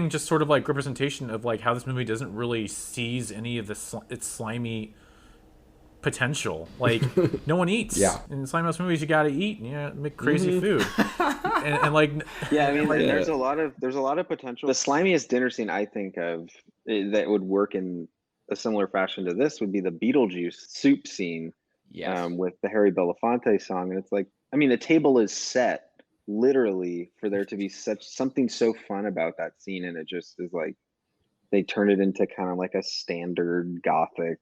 just sort of like representation of like how this movie doesn't really seize any of its slimy potential. Like no one eats. Yeah. In Slimehouse movies, you gotta eat and you make crazy food. and like, yeah, I mean, like, there's a lot of potential. The slimiest dinner scene I think of that would work in a similar fashion to this would be the Beetlejuice soup scene. Yes. With the Harry Belafonte song, and it's like, I mean, the table is set literally for there to be something so fun about that scene, and it just is like they turn it into kind of like a standard gothic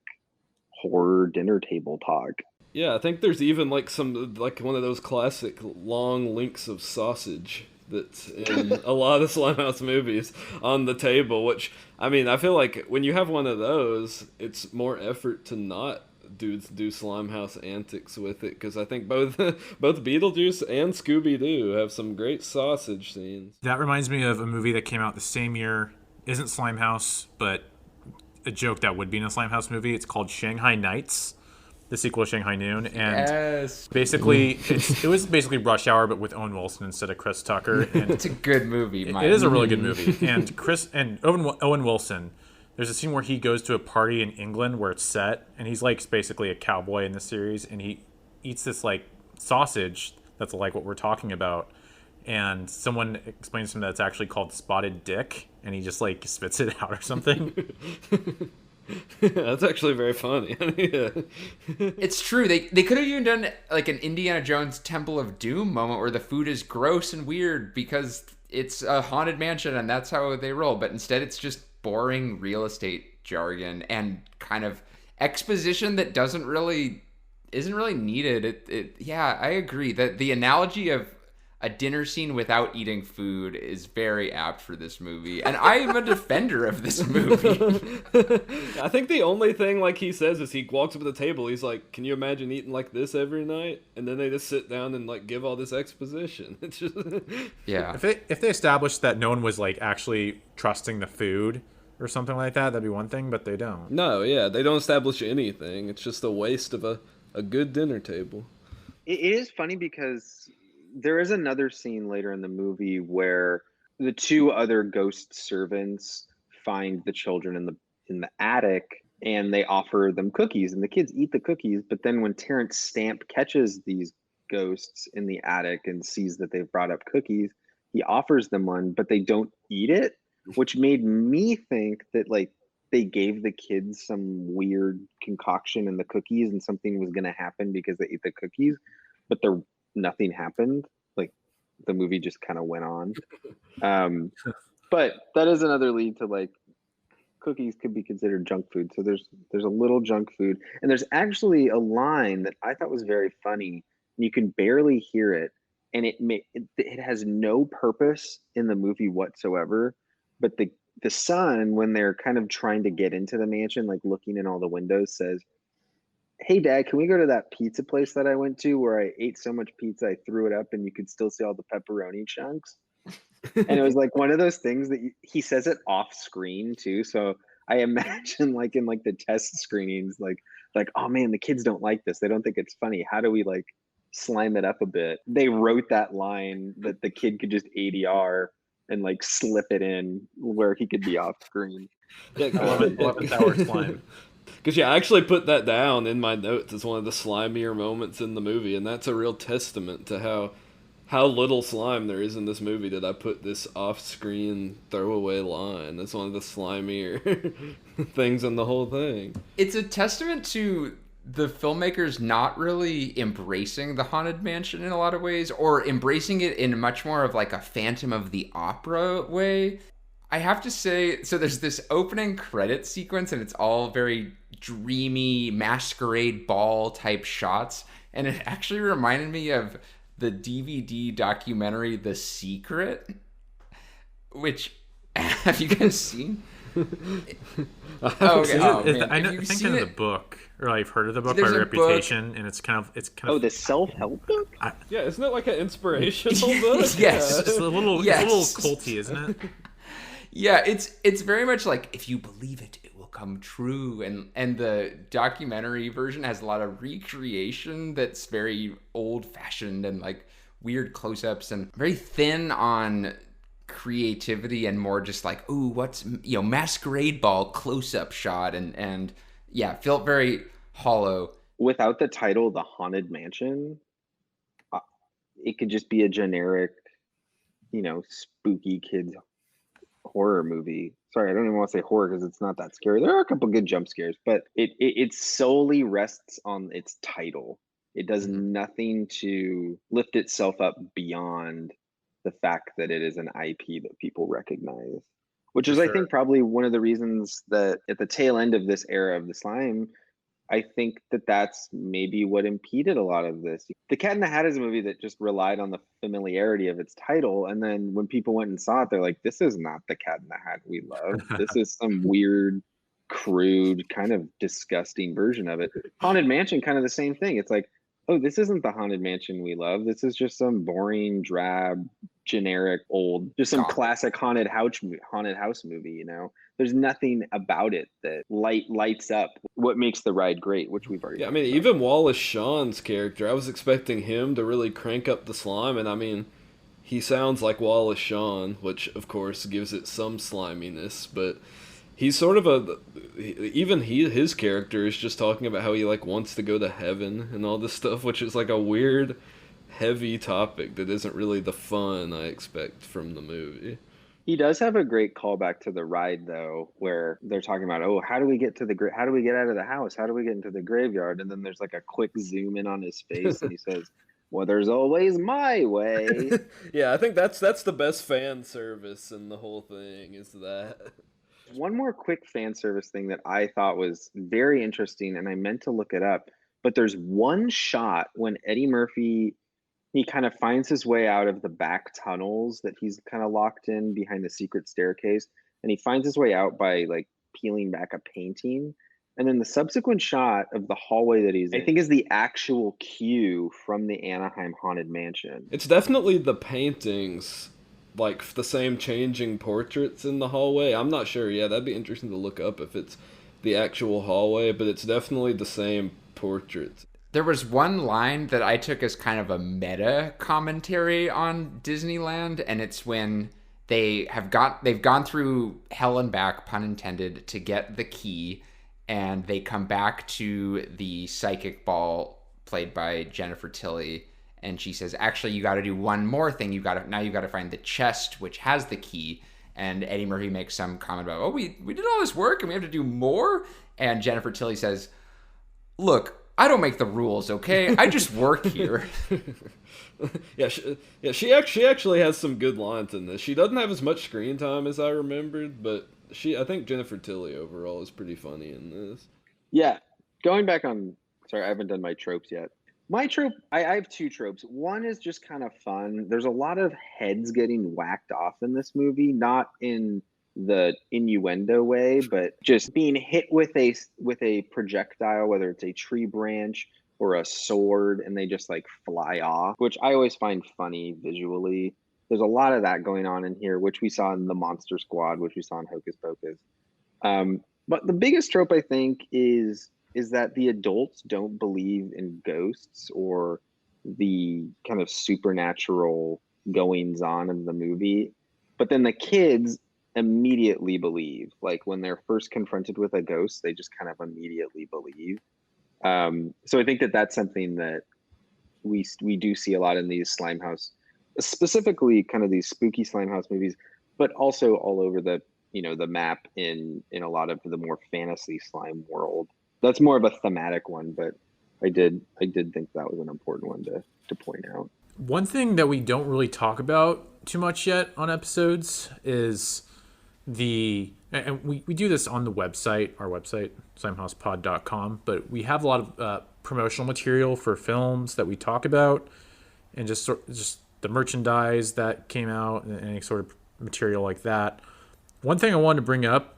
horror dinner table talk. Yeah, I think there's even like some, like one of those classic long links of sausage that's in a lot of Slimehouse movies on the table, which, I mean, I feel like when you have one of those, it's more effort to not do Slimehouse antics with it, because I think both Beetlejuice and Scooby-Doo have some great sausage scenes. that reminds me of a movie that came out the same year, isn't Slimehouse, but a joke that would be in a Slimehouse movie. It's called Shanghai Nights, the sequel to Shanghai Noon, and Yes. basically it was basically Rush Hour but with Owen Wilson instead of Chris Tucker. And It's a good movie. it is a really good movie. And Owen Wilson, there's a scene where he goes to a party in England where it's set, and he's like basically a cowboy in the series, and he eats this like sausage that's like what we're talking about, and someone explains to him that it's actually called spotted dick, and he just like spits it out or something. That's actually very funny. Yeah. It's true. They could have even done like an Indiana Jones Temple of Doom moment where the food is gross and weird because it's a haunted mansion and that's how they roll. But instead, it's just boring real estate jargon and kind of exposition that isn't really needed. Yeah, I agree that the analogy of a dinner scene without eating food is very apt for this movie, and I am a defender of this movie. I think the only thing like he says is he walks up to the table. He's like, "Can you imagine eating like this every night?" And then they just sit down and like give all this exposition. It's just Yeah. If they established that no one was like actually trusting the food or something like that, that'd be one thing, but they don't. no, yeah, they don't establish anything. It's just a waste of a good dinner table. It is funny because there is another scene later in the movie where the two other ghost servants find the children in the attic and they offer them cookies and the kids eat the cookies. But then when Terrence Stamp catches these ghosts in the attic and sees that they've brought up cookies, he offers them one, but they don't eat it, which made me think that like they gave the kids some weird concoction in the cookies and something was going to happen because they ate the cookies, but nothing happened. Like the movie just kind of went on. But that is another lead to like cookies could be considered junk food. So there's a little junk food, and there's actually a line that I thought was very funny. And you can barely hear it, and it has no purpose in the movie whatsoever. But the son, when they're kind of trying to get into the mansion, like looking in all the windows, says, "Hey Dad, can we go to that pizza place that I went to where I ate so much pizza I threw it up and you could still see all the pepperoni chunks?" And it was like one of those things that he says it off screen too. So I imagine like in like the test screenings, like, oh man, the kids don't like this. They don't think it's funny. How do we like slime it up a bit? They wrote that line that the kid could just ADR and like slip it in where he could be off screen. Yeah, 11th hour slime. because yeah, I actually put that down in my notes as one of the slimier moments in the movie, and that's a real testament to how little slime there is in this movie that I put this off-screen throwaway line. That's one of the slimier things in the whole thing. It's a testament to the filmmakers not really embracing the haunted mansion in a lot of ways, or embracing it in much more of like a Phantom of the Opera way. I have to say, so there's this opening credit sequence and it's all very dreamy masquerade ball type shots, and it actually reminded me of the DVD documentary The Secret, which have you guys seen? I think in the book, or I've heard of the book by reputation, and it's kind of the self-help book. Yeah, isn't it like an inspirational book? Yes, it's a little culty, isn't it? Yeah, it's very much like if you believe it, it will come true, and the documentary version has a lot of recreation that's very old-fashioned and like weird close-ups and very thin on creativity and more just like, ooh, what's masquerade ball close-up shot and yeah, felt very hollow. Without the title The Haunted Mansion, it could just be a generic, spooky kids horror movie. Sorry, I don't even want to say horror because it's not that scary. There are a couple good jump scares, but it solely rests on its title. It does nothing to lift itself up beyond the fact that it is an IP that people recognize, which is, I think, probably one of the reasons that at the tail end of this era of the slime, I think that that's maybe what impeded a lot of this. The Cat in the Hat is a movie that just relied on the familiarity of its title. And then when people went and saw it, they're like, this is not the Cat in the Hat we love. This is some weird, crude, kind of disgusting version of it. Haunted Mansion, kind of the same thing. It's like, oh, this isn't the Haunted Mansion we love. This is just some boring, drab generic old, just some God. classic haunted house movie. There's nothing about it that lights up what makes the ride great, which we've already Yeah, I talked mean, about. even Wallace Shawn's character, I was expecting him to really crank up the slime, and I mean, he sounds like Wallace Shawn, which of course gives it some sliminess, but he's sort of his character is just talking about how he like wants to go to heaven and all this stuff, which is like a weird, heavy topic that isn't really the fun I expect from the movie. He does have a great callback to the ride, though, where they're talking about, oh, how do we get out of the house? How do we get into the graveyard? And then there's like a quick zoom in on his face, and he says, "Well, there's always my way." Yeah, I think that's the best fan service in the whole thing is that. One more quick fan service thing that I thought was very interesting, and I meant to look it up, but there's one shot when Eddie Murphy, he kind of finds his way out of the back tunnels that he's kind of locked in behind the secret staircase, and he finds his way out by like peeling back a painting. And then the subsequent shot of the hallway that he's in, I think, is the actual cue from the Anaheim Haunted Mansion. It's definitely the paintings, like the same changing portraits in the hallway. I'm not sure. Yeah, that'd be interesting to look up if it's the actual hallway, but it's definitely the same portraits. There was one line that I took as kind of a meta commentary on Disneyland, and it's when they've gone through hell and back, pun intended, to get the key, and they come back to the psychic ball played by Jennifer Tilly, and she says, actually, you got to do one more thing. You got to find the chest which has the key. And Eddie Murphy makes some comment about, oh, we did all this work and we have to do more. And Jennifer Tilly says, look, I don't make the rules, okay? I just work here. She actually has some good lines in this. She doesn't have as much screen time as I remembered, but I think Jennifer Tilly overall is pretty funny in this. Yeah, going back on, sorry, I haven't done my tropes yet. My trope, I have two tropes. One is just kind of fun. There's a lot of heads getting whacked off in this movie, not in the innuendo way, but just being hit with a projectile, whether it's a tree branch or a sword, and they just like fly off, which I always find funny visually. There's a lot of that going on in here, which we saw in the Monster Squad, which we saw in Hocus Pocus. But the biggest trope, I think, is that the adults don't believe in ghosts or the kind of supernatural goings on of the movie. But then the kids immediately believe. Like when they're first confronted with a ghost, they just kind of immediately believe. So I think that that's something that we do see a lot in these Slimehouse, specifically kind of these spooky Slimehouse movies, but also all over the map in a lot of the more fantasy slime world. That's more of a thematic one, but I did think that was an important one to point out. One thing that we don't really talk about too much yet on episodes is and we do this on the website, our website, slimehousepod.com, but we have a lot of promotional material for films that we talk about, and just the merchandise that came out and any sort of material like that. One thing I wanted to bring up,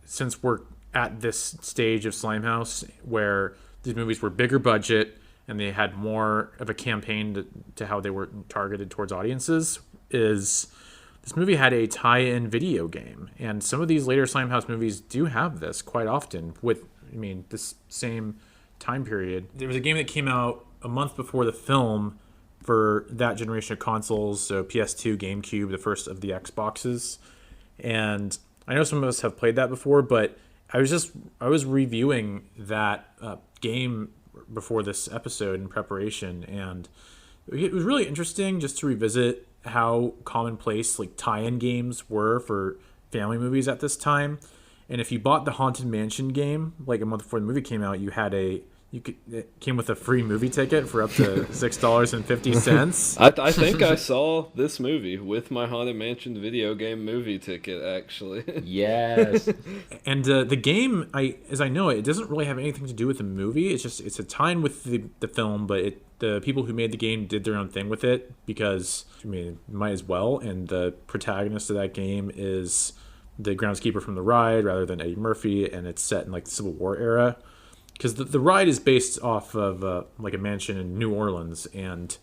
since we're at this stage of Slimehouse where these movies were bigger budget and they had more of a campaign to how they were targeted towards audiences, is this movie had a tie-in video game. And some of these later Slimehouse movies do have this quite often with, this same time period. There was a game that came out a month before the film for that generation of consoles, so PS2, GameCube, the first of the Xboxes. And I know some of us have played that before, but I was reviewing that game before this episode in preparation, and it was really interesting just to revisit how commonplace like tie-in games were for family movies at this time. And if you bought the Haunted Mansion game like a month before the movie came out, it came with a free movie ticket for up to $6.50. I think I saw this movie with my Haunted Mansion video game movie ticket, actually. Yes. And the game, as I know it doesn't really have anything to do with the movie. It's a tie-in with the film, but the people who made the game did their own thing with it because, might as well. And the protagonist of that game is the groundskeeper from the ride rather than Eddie Murphy, and it's set in like the Civil War era. Because the ride is based off of like a mansion in New Orleans, and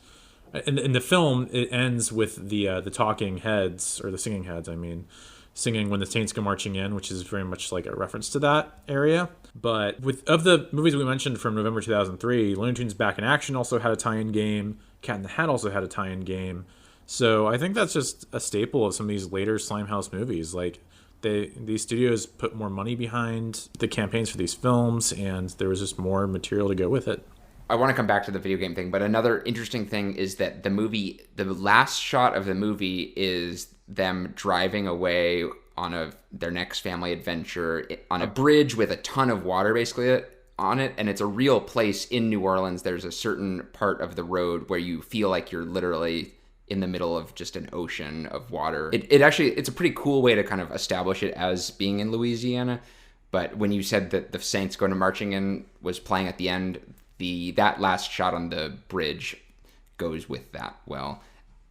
In the film, it ends with the talking heads, or the singing heads, I mean, singing "When the Saints Go Marching In," which is very much like a reference to that area. But of the movies we mentioned from November 2003, Looney Tunes Back in Action also had a tie-in game. Cat in the Hat also had a tie-in game. So I think that's just a staple of some of these later Slimehouse movies. Like these studios put more money behind the campaigns for these films, and there was just more material to go with it. I want to come back to the video game thing, but another interesting thing is that the last shot of the movie is them driving away on their next family adventure on a bridge with a ton of water basically on it, and it's a real place in New Orleans. There's a certain part of the road where you feel like you're literally in the middle of just an ocean of water. It's a pretty cool way to kind of establish it as being in Louisiana. But when you said that the Saints Going to Marching In was playing at the end, that last shot on the bridge goes with that. Well,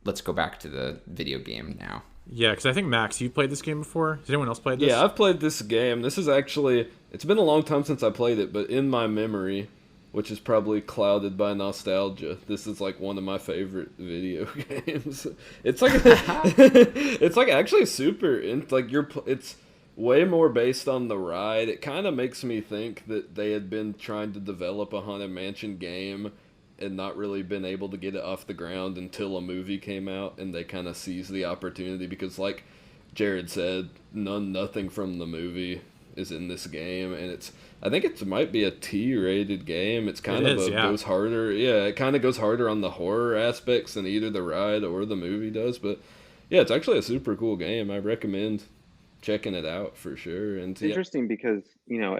let's go back to the video game now. Yeah, because I think, Max, you've played this game before. Has anyone else played this? Yeah, I've played this game. This is actually, it's been a long time since I played it, but in my memory, which is probably clouded by nostalgia, this is like one of my favorite video games. It's like it's like actually super it's way more based on the ride. It kind of makes me think that they had been trying to develop a Haunted Mansion game and not really been able to get it off the ground until a movie came out, and they kind of seized the opportunity because, like Jared said, nothing from the movie is in this game, and I think it might be a T-rated game. It's kind of goes harder. Yeah, it kind of goes harder on the horror aspects than either the ride or the movie does. But yeah, it's actually a super cool game. I recommend checking it out for sure. And it's interesting because,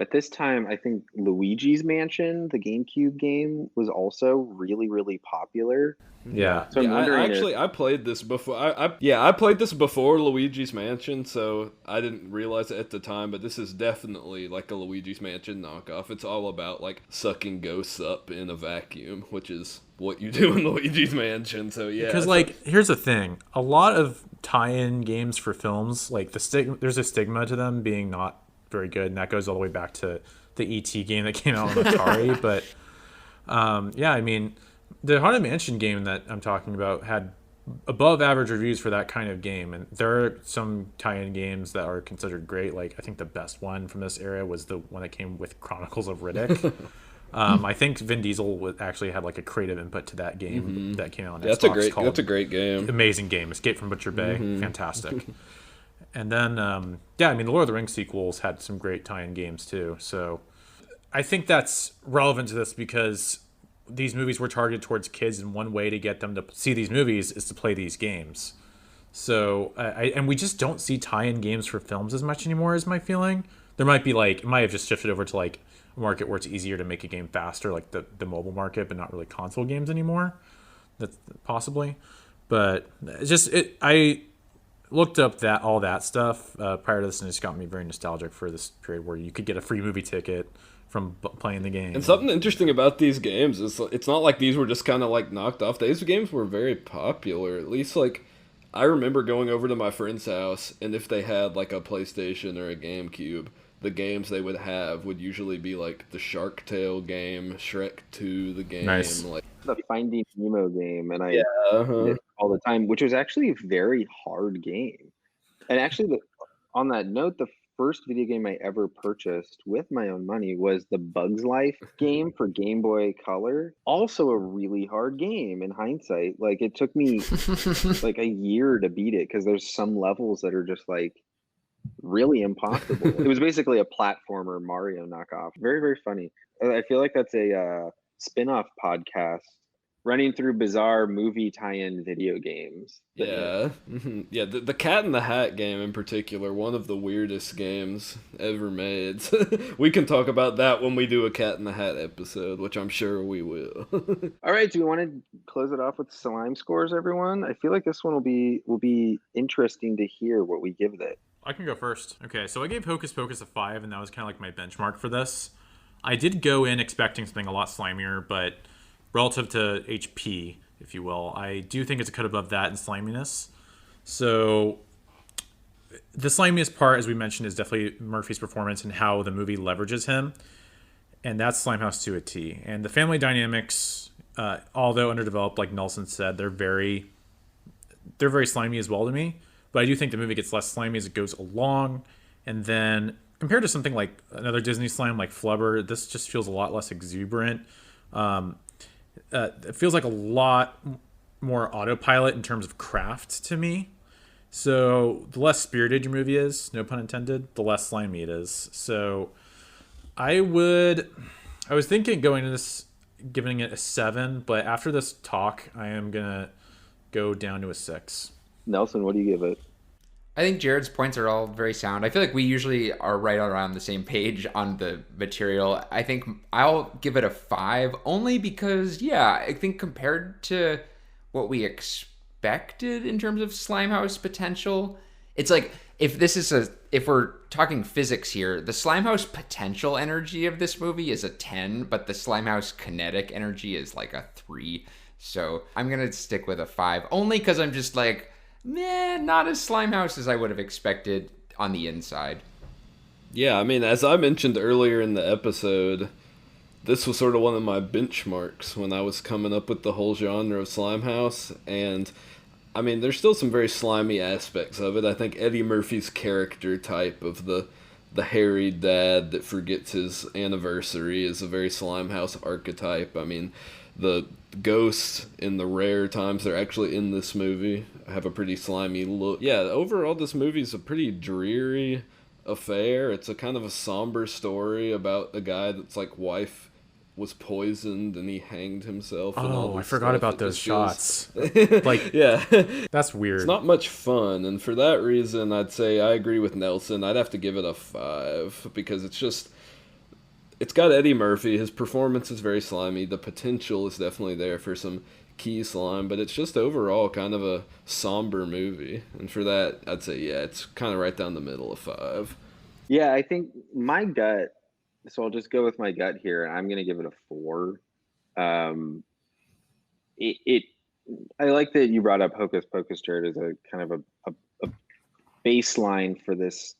at this time, I think Luigi's Mansion, the GameCube game, was also really, really popular. Yeah. So I'm wondering I played this before. I played this before Luigi's Mansion, so I didn't realize it at the time, but this is definitely like a Luigi's Mansion knockoff. It's all about like sucking ghosts up in a vacuum, which is what you do in Luigi's Mansion. So yeah. Because here's the thing. A lot of tie-in games for films, like there's a stigma to them being not very good, and that goes all the way back to the E.T. game that came out on Atari. But yeah, I mean, the Haunted Mansion game that I'm talking about had above average reviews for that kind of game, and there are some tie-in games that are considered great. Like I think the best one from this era was the one that came with Chronicles of Riddick. I think Vin Diesel actually had like a creative input to that game that came out on Xbox. That's a great game. Amazing game. Escape from Butcher Bay. Fantastic. And then, yeah, I mean, the Lord of the Rings sequels had some great tie-in games too. So I think that's relevant to this because these movies were targeted towards kids, and one way to get them to see these movies is to play these games. So, and we just don't see tie-in games for films as much anymore, is my feeling. There might be it might have just shifted over to like a market where it's easier to make a game faster, like the mobile market, but not really console games anymore. That's possibly. But I looked up all that stuff prior to this, and it's got me very nostalgic for this period where you could get a free movie ticket from playing the game. And something interesting about these games is it's not like these were just kind of like knocked off. These games were very popular. At least like I remember going over to my friend's house, and if they had like a PlayStation or a GameCube, the games they would have would usually be like the Shark Tale game, Shrek 2, the game, nice. like the Finding Nemo game, and I did it all the time, which was actually a very hard game. And actually, on that note, the first video game I ever purchased with my own money was the Bugs Life game for Game Boy Color. Also a really hard game in hindsight. Like it took me like a year to beat it because there's some levels that are just like really impossible. It was basically a platformer Mario knockoff. Very, very funny. I feel like that's a spin-off podcast running through bizarre movie tie-in video games. Yeah. Yeah, the Cat in the Hat game in particular, one of the weirdest games ever made. We can talk about that when we do a Cat in the Hat episode, which I'm sure we will. All right, do we want to close it off with Slime scores, everyone? I feel like this one will be interesting to hear what we give it. I can go first. Okay, so I gave Hocus Pocus a 5, and that was kind of like my benchmark for this. I did go in expecting something a lot slimier, but relative to HP, if you will, I do think it's a cut above that in sliminess. So the slimiest part, as we mentioned, is definitely Murphy's performance and how the movie leverages him, and that's Slimehouse to a T. And the family dynamics Although underdeveloped, like Nelson said, they're very slimy as well to me. But I do think the movie gets less slimy as it goes along. And then compared to something like another Disney slime like Flubber, this just feels a lot less exuberant. It feels like a lot more autopilot in terms of craft to me. So the less spirited your movie is, no pun intended, the less slimy it is. So I was thinking going into this, giving it a 7, but after this talk, I am gonna go down to a 6. Nelson, what do you give it? I think Jared's points are all very sound. I feel like we usually are right around the same page on the material. I think I'll give it a 5 only because, yeah, I think compared to what we expected in terms of Slimehouse potential, it's like if we're talking physics here, the Slimehouse potential energy of this movie is a 10, but the Slimehouse kinetic energy is like a 3. So I'm going to stick with a 5 only because I'm just like, not as Slimehouse as I would have expected on the inside. Yeah, I mean, as I mentioned earlier in the episode, this was sort of one of my benchmarks when I was coming up with the whole genre of Slimehouse. And, I mean, there's still some very slimy aspects of it. I think Eddie Murphy's character type of the hairy dad that forgets his anniversary is a very Slimehouse archetype. I mean, the ghosts in the rare times they're actually in this movie have a pretty slimy look. Yeah, overall this movie's a pretty dreary affair. It's a kind of a somber story about a guy that's like wife was poisoned and he hanged himself. And all Oh, I this forgot stuff. about It those just feels- shots. Like, yeah. that's weird. It's not much fun, and for that reason, I'd say I agree with Nelson. I'd have to give it a 5 because it's got Eddie Murphy. His performance is very slimy. The potential is definitely there for some key slime, but it's just overall kind of a somber movie. And for that, I'd say, yeah, it's kind of right down the middle of 5. Yeah, I think my gut, so I'll just go with my gut here, and I'm going to give it a 4. I like that you brought up Hocus Pocus, Jared, as a kind of a baseline for this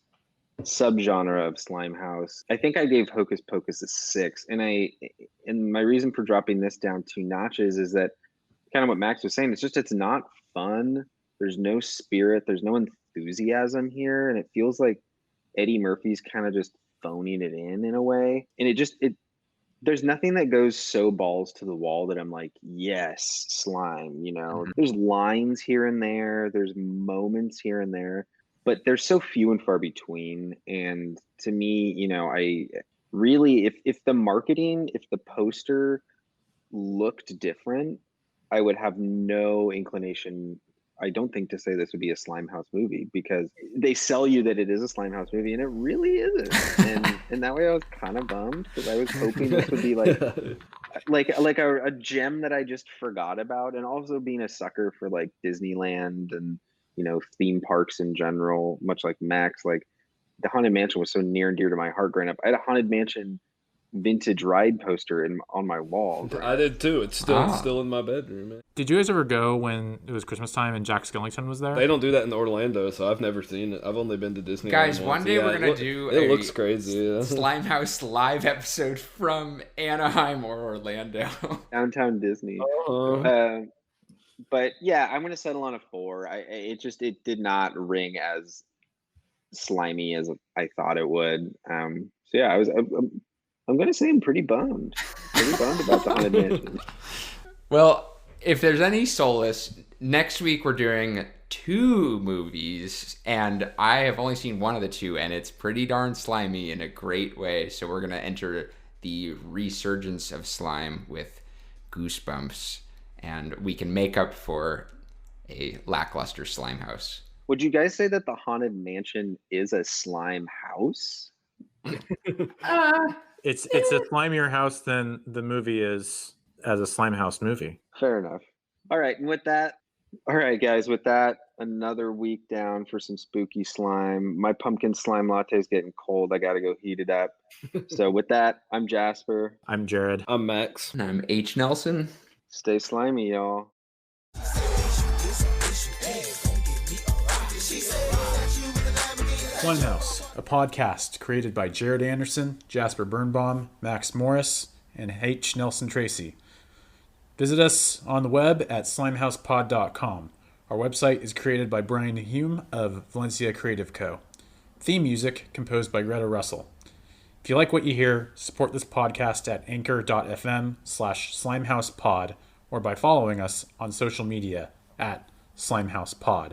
subgenre of Slimehouse. I think I gave Hocus Pocus a 6, and my reason for dropping this down 2 notches is that kind of what Max was saying. It's not fun. There's no spirit. There's no enthusiasm here, and it feels like Eddie Murphy's kind of just phoning it in a way. And there's nothing that goes so balls to the wall that I'm like, yes, slime. There's lines here and there. There's moments here and there, but they're so few and far between. And to me, I really, if the marketing, if the poster looked different, I would have no inclination, I don't think, to say this would be a Slimehouse movie, because they sell you that it is a Slimehouse movie and it really isn't. And that way I was kind of bummed because I was hoping this would be like a gem that I just forgot about. And also being a sucker for like Disneyland and theme parks in general, much like Max, like the Haunted Mansion was so near and dear to my heart growing up. I had a Haunted Mansion vintage ride poster on my wall. I did too. It's still in my bedroom, man. Did you guys ever go when it was Christmas time and Jack Skellington was there? They don't do that in Orlando, so I've never seen it. I've only been to Disneyland. Guys, once. one day we're gonna do it looks crazy. Yeah. Slimehouse live episode from Anaheim or Orlando. Downtown Disney. But yeah, I'm gonna settle on a 4. It did not ring as slimy as I thought it would. So yeah, I'm gonna say I'm pretty bummed. About the Haunted Mansion. Well, if there's any solace, next week we're doing 2 movies, and I have only seen one of the 2, and it's pretty darn slimy in a great way. So we're gonna enter the resurgence of slime with Goosebumps, and we can make up for a lackluster Slimehouse. Would you guys say that the Haunted Mansion is a slime house? It's a slimier house than the movie is as a Slimehouse movie. Fair enough. All right, guys, with that, another week down for some spooky slime. My pumpkin slime latte is getting cold. I gotta go heat it up. So with that, I'm Jasper. I'm Jared. I'm Max. And I'm H. Nelson. Stay slimy, y'all. Slimehouse, a podcast created by Jared Anderson, Jasper Birnbaum, Max Morris, and H. Nelson Tracy. Visit us on the web at slimehousepod.com. Our website is created by Brian Hume of Valencia Creative Co. Theme music composed by Greta Russell. If you like what you hear, support this podcast at anchor.fm/slimehousepod or by following us on social media at slimehousepod.